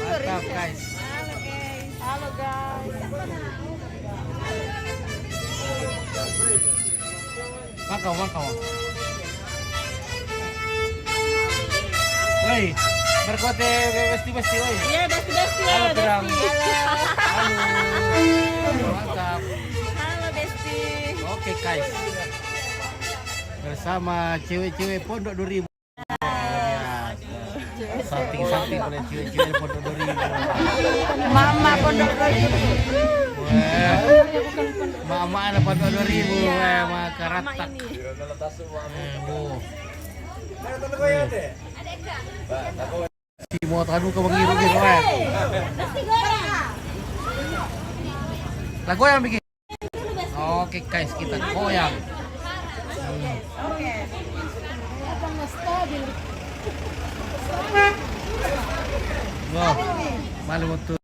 Mantap guys. Halo guys. Makau. Woi, berkote besti woi. Iya, besti. Halo, Bram. Halo. Mantap. Halo Besti. Oke guys. Bersama cewek-cewek Pondok 2000. Salting oleh cewek-cewek Pondok 2000. Mama Pondok 2000. Wah. Mama ada Pondok 2000. Wah, maka ratak. Bu. Si mau tadu ke bengiru-giru wah. Lah goyang bikin. Oke guys, kita goyang. Oke. Wah, malu betul.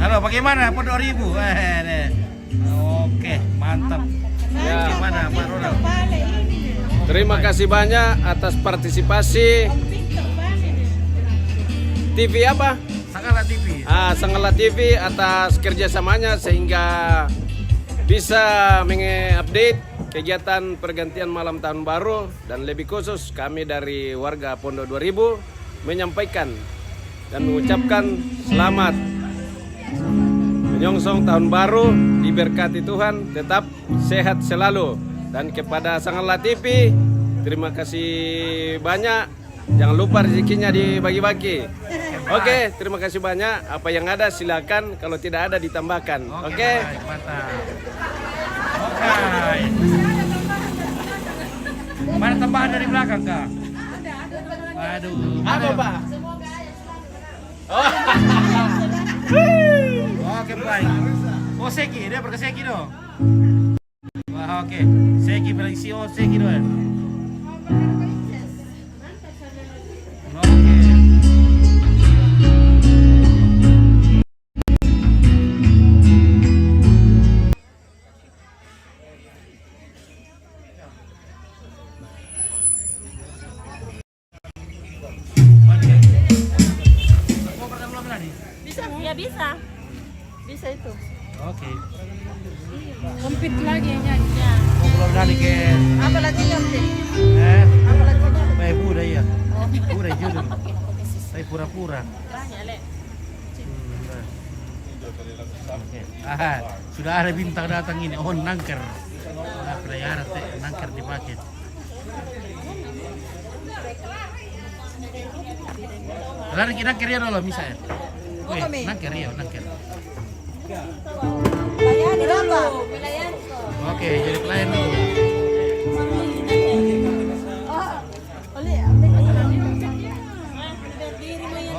Halo, bagaimana Pondok 2000? Oke, mantap. Ya, gimana Pak Ronald? Terima kasih banyak atas partisipasi TV apa? Sangala TV. Sangala TV atas kerjasamanya sehingga bisa mengupdate kegiatan pergantian malam tahun baru, dan lebih khusus kami dari warga Pondok 2000 menyampaikan dan mengucapkan selamat menyongsong tahun baru, diberkati Tuhan, tetap sehat selalu. Dan kepada Sangala TV, terima kasih banyak. Jangan lupa rezekinya dibagi-bagi. Oke, terima kasih banyak. Apa yang ada silakan, kalau tidak ada ditambahkan. Oke. Mantap. Oke. Mana tambahan dari belakang, Kak? Aduh. Apa, Pak? Oke, baik. Oh, Seki, dia berkeseki dong. Wah, oke. Seki bilang si Seki dong. Oke. Bisa? Ya bisa. Bisa itu. Oke. Komplit lagi yang nyanyi. Ya. Oh, belum dari ke Apa lagi komplit? apa lagi? Baik udah ya. Udah judul. Tapi pura-pura. Banyak, Le. Oke. Sudah ada bintang datang ini. Oh, nangker. Nah, pelayaran nangker dipakai. Lari kita nangker ya dulu misalnya. Wih, nangker ya, nangker. Layani dulu. Layani. Oke, jadi pelayan dulu.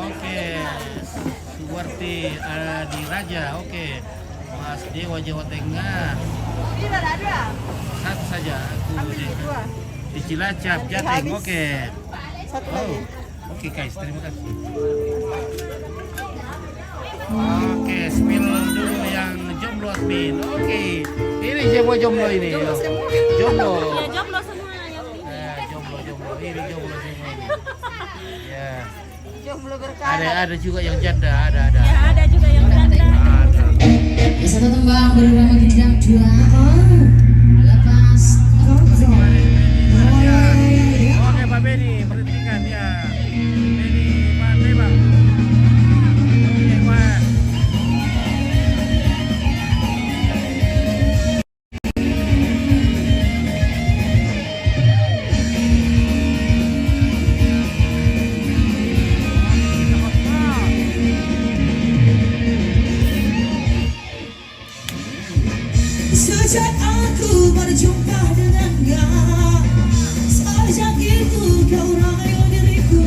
Oke, Suwarti di Raja. Oke, Mas Dewa Jawa Tengah. Satu saja. Aku di Cilacap, Jateng. Oke. Oh, oke guys, terima kasih. Oke, spill dulu yang jomblo admin. Oke, ini siapa jomblo ini? Jomblo. Ya jomblo semua yang Jomblo. Ini jomblo semua ini. Ya. jomblo berkala. Ada juga yang janda, ada. Ya ada juga yang janda. Ada. Satu tembang berulang gendang dua. Lepas kontrol. Oke, Pak Beni, perhentikan ya. Beni, Pak Bebang. Oke, Pak. Sejak aku berjumpa dengannya, sejak itu kau rayu diriku.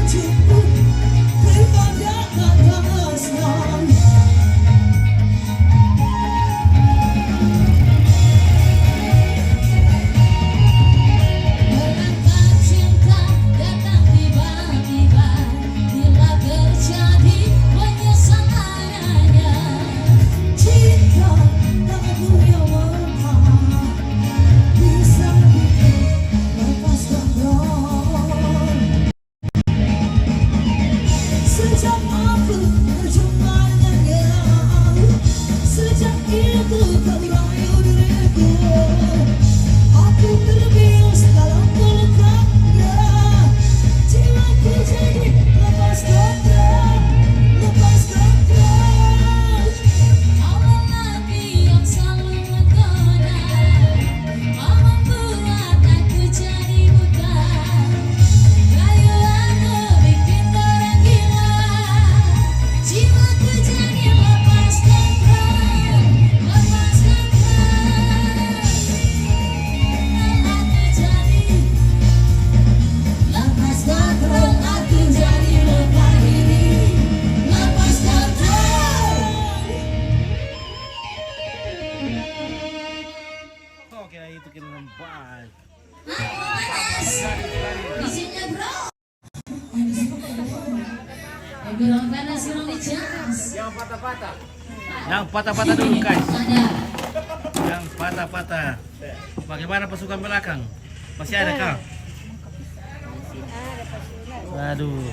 cukup daripada kekasihan. Berangkat cinta datang tiba-tiba, bila terjadi penyesalannya. Cinta tak punya waktu, bisa bikin lepas kontrol. Sejak aku berjumpa dengannya, sejak itu kau rayu diriku. Aku terbius dalam peluknya, jiwaku jadi lepas kontrol, lepas kontrol. Kau lelaki yang selalu menggoda, kau membuat aku jadi buta. Rayuanmu bikin orang gila, jiwaku jadi lepas kontrol, lepas kontrol. Lepas kontrol, aku jadi lupa diri. Lepas kontrol. Oke, itu kita lembas. Isinya bro. Kurang panas kurang dicas. Yang patah-patah dulu guys. Ada. Yang patah-patah. Bagaimana pasukan belakang? Masih ada kah? Aduh.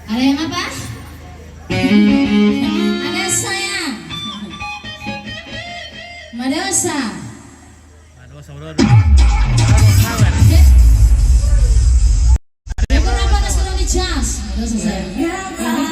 Ada yang apa? Ada sayang. Madosa. Aduh, saudara. Saudara. Kurang panas kurang dicas. Madosa sayang.